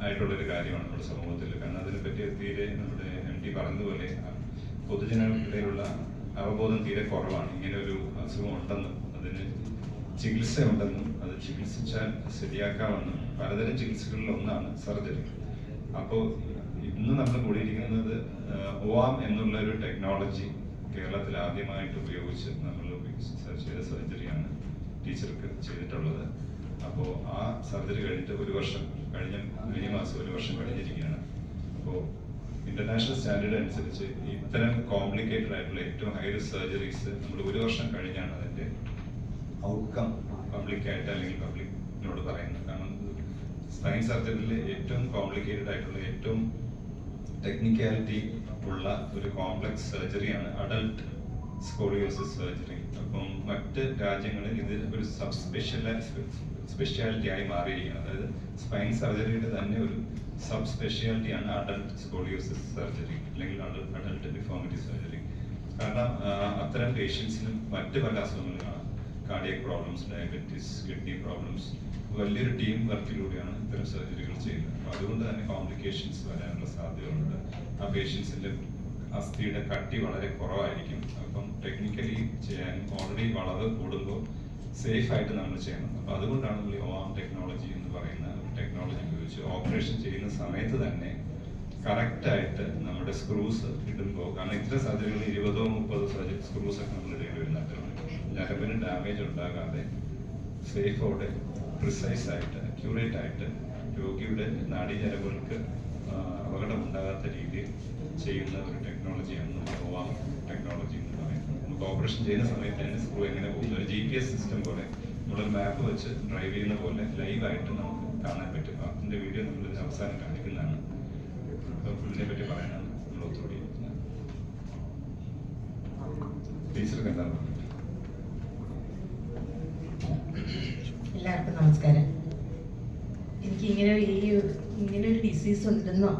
ആയിട്ടുള്ളൊരു കാര്യമാണ് നമ്മുടെ സമൂഹത്തിൽ. കാരണം അതിനെപ്പറ്റി തീരെ നമ്മുടെ MD പറഞ്ഞതുപോലെ പൊതുജനങ്ങൾക്കിടയിലുള്ള അവബോധം തീരെ കുറവാണ്. ഇങ്ങനെ ഒരു അസുഖം ഉണ്ടെന്നും അതിന് ചികിത്സ ഉണ്ടെന്നും അത് ചികിത്സിച്ചാൽ ശരിയാക്കാമെന്നും പലതരം ചികിത്സകളിൽ ഒന്നാണ് സർജറി. അപ്പോൾ ഇന്ന് നമ്മൾ കൂടിയിരിക്കുന്നത് OAM എന്നുള്ള ഒരു ടെക്നോളജി കേരളത്തിൽ ആദ്യമായിട്ട് ഉപയോഗിച്ച് നമ്മൾ ചെയ്ത സർജറിയാണ് ടീച്ചർക്ക് ചെയ്തിട്ടുള്ളത്. അപ്പോൾ ആ സർജറി കഴിഞ്ഞിട്ട് ഒരു വർഷം കഴിഞ്ഞ മാസം ഒരു വർഷം കഴിഞ്ഞിരിക്കുകയാണ്. അപ്പോൾ ഇന്റർനാഷണൽ സ്റ്റാൻഡേർഡ് അനുസരിച്ച് ഇത്തരം കോംപ്ലിക്കേറ്റഡ് ആയിട്ടുള്ള ഏറ്റവും ഹൈ റിസ്ക് സർജറീസ് നമ്മൾ ഒരു വർഷം കഴിഞ്ഞാണ് അതിന്റെ ഔട്ട്കം പബ്ലിക്കായിട്ട് അല്ലെങ്കിൽ പബ്ലിക്കിനോട് പറയുന്നത്. കാരണം സ്പൈൻ സർജറിയിൽ ഏറ്റവും കോംപ്ലിക്കേറ്റഡ് ആയിട്ടുള്ള ഏറ്റവും ടെക്നിക്കാലിറ്റി ഉള്ള ഒരു കോംപ്ലക്സ് സർജറിയാണ് അഡൽട്ട് സ്കോളിയോസിസ് സർജറി. അപ്പം മറ്റ് രാജ്യങ്ങളിൽ ഇത് ഒരു സ്പെഷ്യാലിറ്റി ആയി മാറിയിരിക്കുകയാണ്. അതായത് സ്പൈൻ സർജറിയുടെ തന്നെ ഒരു സബ് സ്പെഷ്യാലിറ്റിയാണ് അഡൽട്ട് സ്കോളിയോസിസ് സർജറി അല്ലെങ്കിൽ അഡൽട്ട് ഡിഫോമിറ്റി സർജറി. കാരണം അത്തരം പേഷ്യൻസിനും മറ്റ് പല അസുഖങ്ങളും കാണാം. Cardiac problems, diabetes, kidney problems. വലിയൊരു ടീം വർക്കിലൂടെയാണ് ഇത്തരം സർജറികൾ ചെയ്യുന്നത്. അപ്പോൾ അതുകൊണ്ട് തന്നെ കോംപ്ലിക്കേഷൻസ് വരാനുള്ള സാധ്യതയുണ്ട്. ആ പേഷ്യൻസിന്റെ അസ്ഥിയുടെ കട്ടി വളരെ കുറവായിരിക്കും. അപ്പം ടെക്നിക്കലി ചെയ്യാനും ഓൾറെഡി വളവ് കൂടുമ്പോൾ സേഫ് ആയിട്ട് നമ്മൾ ചെയ്യണം. അപ്പോൾ അതുകൊണ്ടാണ് നമ്മൾ OAM ടെക്നോളജി എന്ന് പറയുന്ന ടെക്നോളജി ഉപയോഗിച്ച് ഓപ്പറേഷൻ ചെയ്യുന്ന സമയത്ത് തന്നെ കറക്റ്റായിട്ട് നമ്മുടെ സ്ക്രൂസ് ഇടുമ്പോൾ, കാരണം ഇത്തരം സർജറികൾ 20-30 സ്ക്രൂസ് ഒക്കെ നമ്മൾ ഇടേണ്ടി വരുന്നുണ്ട്. ഞരമ്പിന് ഡാമേജ് ഉണ്ടാകാതെ സേഫോടെ പ്രിസൈസ് ആയിട്ട് അക്യൂറേറ്റ് ആയിട്ട് രോഗിയുടെ നാഡീഞരമ്പുകൾക്ക് അപകടം ഉണ്ടാകാത്ത രീതിയിൽ ചെയ്യുന്ന ഒരു ടെക്നോളജിയാണ് നമ്മൾ OAM ടെക്നോളജി എന്ന് പറയുന്നത്. നമുക്ക് ഓപ്പറേഷൻ ചെയ്യുന്ന സമയത്ത് തന്നെ സ്ക്രൂ എങ്ങനെ പോകുന്ന ഒരു GPS സിസ്റ്റം പോലെ നമ്മളൊരു മാപ്പ് വെച്ച് ഡ്രൈവ് ചെയ്യുന്ന പോലെ ലൈവായിട്ട് നമുക്ക് കാണാൻ പറ്റും. അതിന്റെ വീഡിയോ നമ്മൾ ഇതിന് അവസാനം കാണിക്കുന്നതാണ്. ഇതിനെ പറ്റി പറയാനാണ് നമ്മൾ ഒത്തുകൂടിയിരിക്കുന്നത്. ടീച്ചർക്ക് എന്താണ്? എല്ലാവർക്കും നമസ്കാരം. എനിക്ക് ഇങ്ങനെ ഒരു ഡിസീസ് ഉണ്ടെന്നോ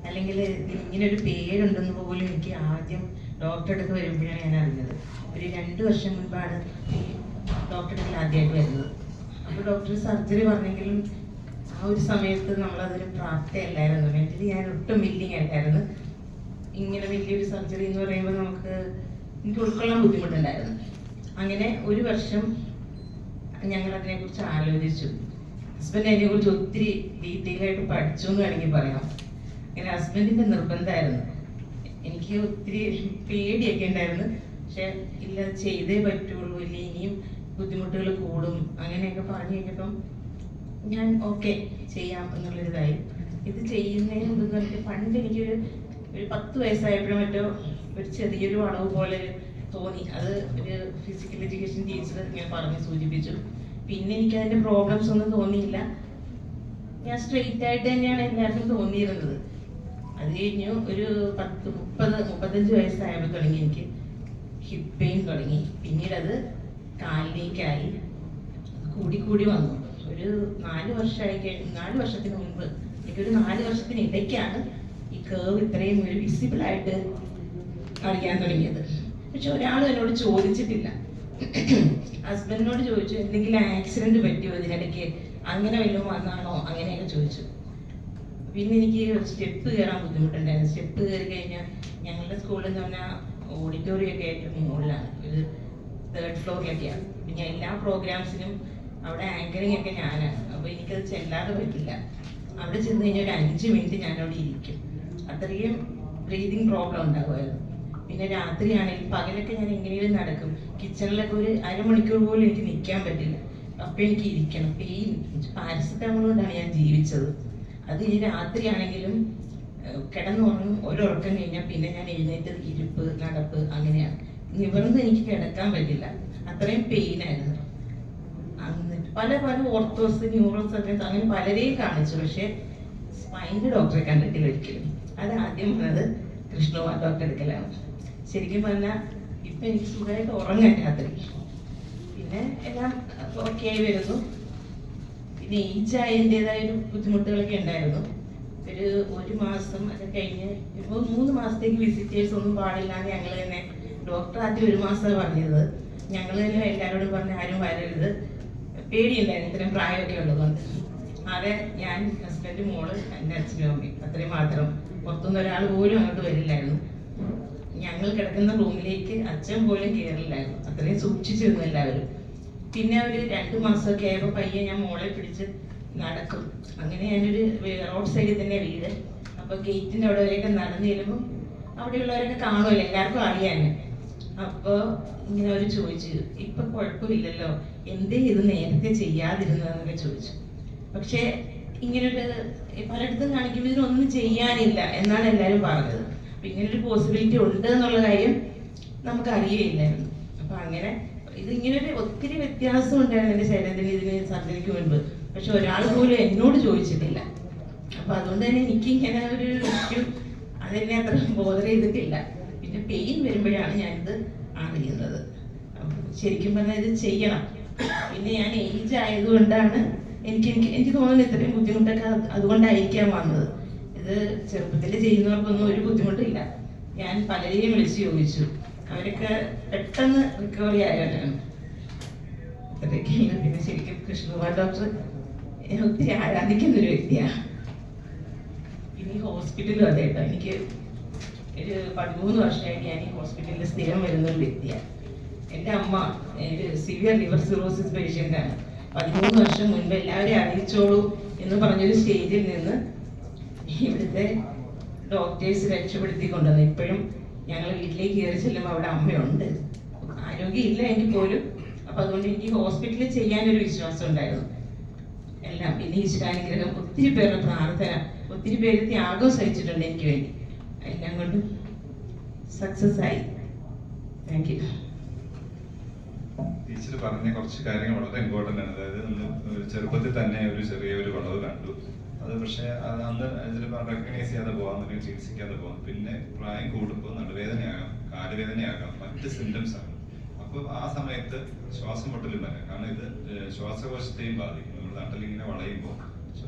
അല്ലെങ്കിൽ ഇങ്ങനെ ഒരു പേരുണ്ടെന്ന് പോലും എനിക്ക് ആദ്യം ഡോക്ടറെ അടുത്ത് വരുമ്പോഴാണ് ഞാൻ അറിഞ്ഞത്. ഒരു 2 വർഷം മുൻപാണ് ഈ ഡോക്ടറെ അടുത്ത് ആദ്യമായിട്ട് വരുന്നത്. അപ്പോൾ ഡോക്ടർ സർജറി പറഞ്ഞെങ്കിലും ആ ഒരു സമയത്ത് നമ്മളതൊരു പ്രാപ്തിയല്ലായിരുന്നു. മെന്റലി ഞാൻ ഒട്ടും വില്ലിങ് ആയിട്ടായിരുന്നു. ഇങ്ങനെ വലിയൊരു സർജറി എന്ന് പറയുമ്പോൾ എനിക്ക് ഉൾക്കൊള്ളാൻ ബുദ്ധിമുട്ടുണ്ടായിരുന്നു. അങ്ങനെ ഒരു വർഷം ഞങ്ങൾ അതിനെക്കുറിച്ച് ആലോചിച്ചു. ഹസ്ബൻഡ് അതിനെക്കുറിച്ച് ഒത്തിരി ഡീറ്റെയിൽ ആയിട്ട് പഠിച്ചു എന്ന് വേണമെങ്കിൽ പറയാം. അങ്ങനെ ഹസ്ബൻഡിന്റെ നിർബന്ധമായിരുന്നു. എനിക്ക് ഒത്തിരി പേടിയൊക്കെ ഉണ്ടായിരുന്നു. പക്ഷെ ഇല്ല, ചെയ്തേ പറ്റുള്ളൂ, ഇല്ല ഇനിയും ബുദ്ധിമുട്ടുകൾ കൂടും, അങ്ങനെയൊക്കെ പറഞ്ഞു കഴിഞ്ഞപ്പം ഞാൻ ഓക്കെ ചെയ്യാം എന്നുള്ളൊരിതായി. ഇത് ചെയ്യുന്നതിന് മുമ്പ് പറഞ്ഞാൽ പണ്ട് എനിക്കൊരു 10 വയസ്സായപ്പോഴും മറ്റോ ഒരു ചെറിയൊരു വളവ് പോലെ തോന്നി. അത് ഒരു ഫിസിക്കൽ എഡ്യൂക്കേഷൻ ടീച്ചർ ഇങ്ങനെ പറഞ്ഞ് സൂചിപ്പിച്ചു. പിന്നെ എനിക്ക് അതിന്റെ പ്രോബ്ലംസ് ഒന്നും തോന്നിയില്ല. ഞാൻ സ്ട്രെയിറ്റ് ആയിട്ട് തന്നെയാണ് എല്ലാവർക്കും തോന്നിയിരുന്നത്. അത് കഴിഞ്ഞു ഒരു 30-35 വയസ്സായപ്പോൾ തുടങ്ങി എനിക്ക് ഹിപ്പ് പെയിൻ തുടങ്ങി. പിന്നീട് അത് കാലിലേക്കായി കൂടി വന്നു. ഒരു 4 വർഷത്തിന് മുൻപ്, എനിക്കൊരു 4 വർഷത്തിനിടയ്ക്കാണ് ഈ കേർവ് ഇത്രയും ഒരു വിസിബിൾ ആയിട്ട് അറിയാൻ തുടങ്ങിയത്. പക്ഷെ ഒരാളും എന്നോട് ചോദിച്ചിട്ടില്ല. ഹസ്ബൻഡിനോട് ചോദിച്ചു, എന്തെങ്കിലും ആക്സിഡന്റ് പറ്റിയോ ഇതിനിടയ്ക്ക്, അങ്ങനെ വല്ലതും വന്നാണോ, അങ്ങനെയൊക്കെ ചോദിച്ചു. പിന്നെ എനിക്ക് സ്റ്റെപ്പ് കയറാൻ ബുദ്ധിമുട്ടുണ്ടായിരുന്നു. സ്റ്റെപ്പ് കയറി കഴിഞ്ഞാൽ ഞങ്ങളുടെ സ്കൂളിൽ എന്ന് പറഞ്ഞാൽ ഓഡിറ്റോറിയം ഒക്കെ ഏറ്റവും മുകളിലാണ്, ഒരു 3rd ഫ്ലോറിലൊക്കെയാണ്. പിന്നെ എല്ലാ പ്രോഗ്രാംസിനും അവിടെ ആങ്കറിങ് ഒക്കെ ഞാനാണ്. അപ്പോൾ എനിക്കത് ചെല്ലാതെ പറ്റില്ല. അവിടെ ചെന്ന് കഴിഞ്ഞാൽ ഒരു 5 മിനിറ്റ് ഞാനവിടെ ഇരിക്കും. അത്രയും ബ്രീതിങ് പ്രോബ്ലം ഉണ്ടാകുമായിരുന്നു. പിന്നെ രാത്രിയാണെങ്കിൽ, പകലൊക്കെ ഞാൻ എങ്ങനെയും നടക്കും. കിച്ചണിലൊക്കെ ഒരു അരമണിക്കൂർ പോലും എനിക്ക് നിൽക്കാൻ പറ്റില്ല. അപ്പം എനിക്ക് ഇരിക്കണം. പെയിൻ, പാരസെറ്റമോൾ കൊണ്ടാണ് ഞാൻ ജീവിച്ചത്. അത് ഈ രാത്രിയാണെങ്കിലും കിടന്നുറങ്ങും. ഒരുറക്കം കഴിഞ്ഞാൽ പിന്നെ ഞാൻ എഴുന്നേറ്റ് ഇരിപ്പ്, നടപ്പ്, അങ്ങനെയാണ്. നിവർന്ന് എനിക്ക് കിടക്കാൻ പറ്റില്ല. അത്രയും പെയിനായിരുന്നു. പല ഓർത്തോസ്, ന്യൂറോ സർജൻസ്, അങ്ങനെ പലരെയും കാണിച്ചു. പക്ഷെ സ്പൈൻ്റെ ഡോക്ടറെ കണ്ടിട്ടില്ല ഒരിക്കലും. അത് ആദ്യം വന്നത് കൃഷ്ണകുമാർ ഡോക്ടറെ അടുക്കലാണ്. ശരിക്കും പറഞ്ഞാൽ ഇപ്പം എനിക്ക് സുഖമായിട്ട് ഉറങ്ങാൻ രാത്രി. പിന്നെ എല്ലാം ഓക്കെ ആയി വരുന്നു. പിന്നെ ഏജായതിൻ്റെതായ ഒരു ബുദ്ധിമുട്ടുകളൊക്കെ ഉണ്ടായിരുന്നു. ഒരു മാസം അത് കഴിഞ്ഞ് ഇപ്പോൾ 3 മാസത്തേക്ക് വിസിറ്റേഴ്സ് ഒന്നും പാടില്ല എന്ന് ഞങ്ങൾ തന്നെ, ഡോക്ടർ ആദ്യം 1 മാസമാണ് പറഞ്ഞത്. ഞങ്ങൾ തന്നെ എല്ലാവരോടും പറഞ്ഞ് ആരും വരരുത്, പേടിയുണ്ടായിരുന്നു ഇത്രയും പ്രായമൊക്കെ ഉള്ളതുകൊണ്ട്. ആകെ ഞാൻ, ഹസ്ബൻഡ്, മോള്, എൻ്റെ അച്ഛനും അമ്മയും, അത്രയും മാത്രം. പുറത്തുനിന്ന് ഒരാൾ പോലും അങ്ങോട്ട് വരില്ലായിരുന്നു. ഞങ്ങൾ കിടക്കുന്ന റൂമിലേക്ക് അച്ഛൻ പോലും കയറില്ലായിരുന്നു. അത്രയും സൂക്ഷിച്ചിരുന്നു എല്ലാവരും. പിന്നെ ഒരു 2 മാസമൊക്കെ ആയപ്പോൾ പയ്യെ ഞാൻ മോളെ പിടിച്ച് നടക്കും. അങ്ങനെ ഞാനൊരു റോഡ് സൈഡിൽ തന്നെ വീട്. അപ്പോൾ ഗേറ്റിൻ്റെ അവിടെ വരെയൊക്കെ നടന്നു ചെല്ലുമ്പോൾ അവിടെയുള്ളവരൊക്കെ കാണുമല്ലോ, എല്ലാവർക്കും അറിയാൻ. അപ്പോൾ ഇങ്ങനെ അവർ ചോദിച്ചു, ഇപ്പം കുഴപ്പമില്ലല്ലോ, എന്തേ ഇത് നേരത്തെ ചെയ്യാതിരുന്നതെന്നൊക്കെ ചോദിച്ചു. പക്ഷേ ഇങ്ങനൊരു പലയിടത്തും കാണിക്കുമ്പോൾ ഇതിനൊന്നും ചെയ്യാനില്ല എന്നാണ് എല്ലാവരും പറഞ്ഞത്. അപ്പം ഇങ്ങനൊരു പോസിബിലിറ്റി ഉണ്ട് എന്നുള്ള കാര്യം നമുക്ക് അറിയുകയില്ലായിരുന്നു. അപ്പം അങ്ങനെ ഇതിങ്ങനൊരു ഒത്തിരി വ്യത്യാസം ഉണ്ടായിരുന്നു എൻ്റെ ശരീരത്തിന് ഇതിന് സർജറിക്ക് മുൻപ്. പക്ഷെ ഒരാൾ പോലും എന്നോട് ചോദിച്ചിട്ടില്ല. അപ്പം അതുകൊണ്ട് തന്നെ എനിക്കിങ്ങനെ ഒരു ഇഷ്യൂ അതെന്നെ അത്ര ബോധർ ചെയ്തിട്ടില്ല. പിന്നെ പെയിൻ വരുമ്പോഴാണ് ഞാനിത് അറിയുന്നത്. ശരിക്കും പറഞ്ഞാൽ ഇത് ചെയ്യണം. പിന്നെ ഞാൻ ഏജ് ആയതുകൊണ്ടാണ് എനിക്ക് തോന്നുന്നത് ഇത്രയും ബുദ്ധിമുട്ടൊക്കെ അതുകൊണ്ടായിരിക്കാം വന്നത്. ഇത് ചെറുപ്പത്തിൽ ചെയ്യുന്നവർക്കൊന്നും ഒരു ബുദ്ധിമുട്ടില്ല. ഞാൻ പലരെയും വിളിച്ച് ചോദിച്ചു, അവരൊക്കെ പെട്ടെന്ന് റിക്കവറി ആയവരാണ്. അത്രയൊക്കെയുണ്ട്. പിന്നെ ശരിക്കും കൃഷ്ണകുമാർ ഡോക്ടർ ഒത്തിരി ആരാധിക്കുന്ന ഒരു വ്യക്തിയാണ്. പിന്നെ ഈ ഹോസ്പിറ്റലും അതെ കേട്ടോ, എനിക്ക് ഒരു 13 വർഷമായിട്ട് ഞാൻ ഈ ഹോസ്പിറ്റലിൽ സ്ഥിരം വരുന്ന ഒരു വ്യക്തിയാണ്. എൻ്റെ അമ്മ ഒരു സിവിയർ ലിവർ സിറോസിസ് പേഷ്യൻ്റാണ്. 13 വർഷം മുൻപ് എല്ലാവരെയും അറിയിച്ചോളൂ എന്ന് പറഞ്ഞൊരു സ്റ്റേജിൽ നിന്ന് ഇവിടുത്തെ ഡോക്ടേഴ്സ് രക്ഷപ്പെടുത്തി കൊണ്ടുവന്നു. ഇപ്പോഴും ഞങ്ങൾ വീട്ടിലേക്ക് കയറി ചെല്ലുമ്പോൾ അവിടെ അമ്മയുണ്ട്. ആരോഗ്യമില്ല എനിക്ക് പോലും. അപ്പം അതുകൊണ്ട് എനിക്ക് ഹോസ്പിറ്റലിൽ ചെയ്യാനൊരു വിശ്വാസം ഉണ്ടായിരുന്നു എല്ലാം. പിന്നെ ഈശ്വരാനുഗ്രഹം, ഒത്തിരി പേരുടെ പ്രാർത്ഥന, ഒത്തിരി പേര് ത്യാഗം സഹിച്ചിട്ടുണ്ട് എനിക്ക് വേണ്ടി. എല്ലാം കൊണ്ടും സക്സസ് ആയി. Thank you. ടീച്ചർ പറഞ്ഞ കുറച്ച് കാര്യങ്ങൾ വളരെ ഇമ്പോർട്ടൻ്റ് ആണ്. അതായത് നമ്മൾ ചെറുപ്പത്തിൽ തന്നെ ഒരു ചെറിയൊരു വളവ് കണ്ടു. അത് പക്ഷേ അത് അന്ന് ചിലപ്പോൾ റെക്കഗ്നൈസ് ചെയ്യാതെ പോകാം, അല്ലെങ്കിൽ ചികിത്സിക്കാതെ പോകാം. പിന്നെ പ്രായം കൂടുമ്പോൾ നടുവേദനയാകാം, കാലുവേദനയാകാം, മറ്റ് സിംറ്റംസ് ആണ്. അപ്പോൾ ആ സമയത്ത് ശ്വാസം മുട്ടലും വരാം. കാരണം ഇത് ശ്വാസകോശത്തെയും ബാധിക്കും. നമ്മുടെ നാട്ടിൽ ഇങ്ങനെ വളയുമ്പോൾ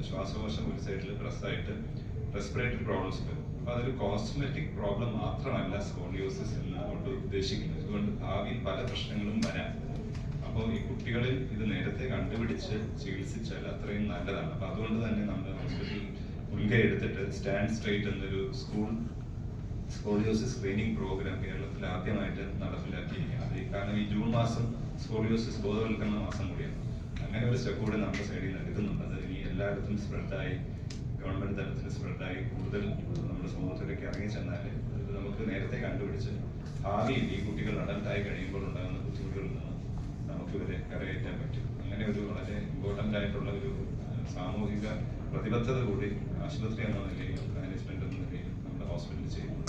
ശ്വാസകോശം ഒരു സൈഡിൽ പ്രസ്സായിട്ട് റെസ്പിറേറ്ററി പ്രോബ്ലംസ് വരും. അപ്പോൾ അതൊരു കോസ്മെറ്റിക് പ്രോബ്ലം മാത്രമല്ല സ്കോളിയോസിസ് എന്നുകൊണ്ട് ഉദ്ദേശിക്കുന്നത്. അതുകൊണ്ട് ഭാവിയിൽ പല പ്രശ്നങ്ങളും വരാം. അപ്പോൾ ഈ കുട്ടികളിൽ ഇത് നേരത്തെ കണ്ടുപിടിച്ച് ചികിത്സിച്ചാൽ അത്രയും നല്ലതാണ്. അപ്പോൾ അതുകൊണ്ട് തന്നെ നമ്മുടെ ഹോസ്പിറ്റലിൽ മുൻകൈ എടുത്തിട്ട് സ്റ്റാൻഡ് സ്ട്രെയിറ്റ് എന്നൊരു സ്കൂൾ സ്കോളിയോസിസ് സ്ക്രീനിങ് പ്രോഗ്രാം കേരളത്തിൽ ആദ്യമായിട്ട് നടപ്പിലാക്കിയിരിക്കുകയാണ്. കാരണം ഈ ജൂൺ മാസം സ്കോളിയോസിസ് ബോധവൽക്കരണ മാസം കൂടിയാണ്. അങ്ങനെ ഒരു സ്റ്റെപ്പ് കൂടെ നമ്മുടെ സൈഡിൽ നിന്ന് എടുക്കുന്നുണ്ട്. അത് ഇനി എല്ലായിടത്തും സ്പ്രെഡായി, ഗവൺമെന്റ് തലത്തിൽ സ്പ്രെഡായി കൂടുതൽ നമ്മുടെ സമൂഹത്തിലേക്ക് ഇറങ്ങി ചെന്നാൽ ഇത് നമുക്ക് നേരത്തെ കണ്ടുപിടിച്ച് ഭാവിയിൽ ഈ കുട്ടികൾ അഡൽട്ടായി കഴിയുമ്പോൾ ഉണ്ടാകുന്ന ബുദ്ധിമുട്ടുകളിൽ നിന്ന് നമുക്ക് ഇവരെ കരകയറ്റാൻ പറ്റും. അങ്ങനെ ഒരു വളരെ ഇമ്പോർട്ടൻ്റ് ആയിട്ടുള്ള ഒരു സാമൂഹിക പ്രതിബദ്ധത കൂടി ആശുപത്രി എന്ന നിലയിലും മാനേജ്മെന്റ് എന്ന നിലയിലും നമ്മുടെ ഹോസ്പിറ്റലിൽ ചെയ്യുന്നു.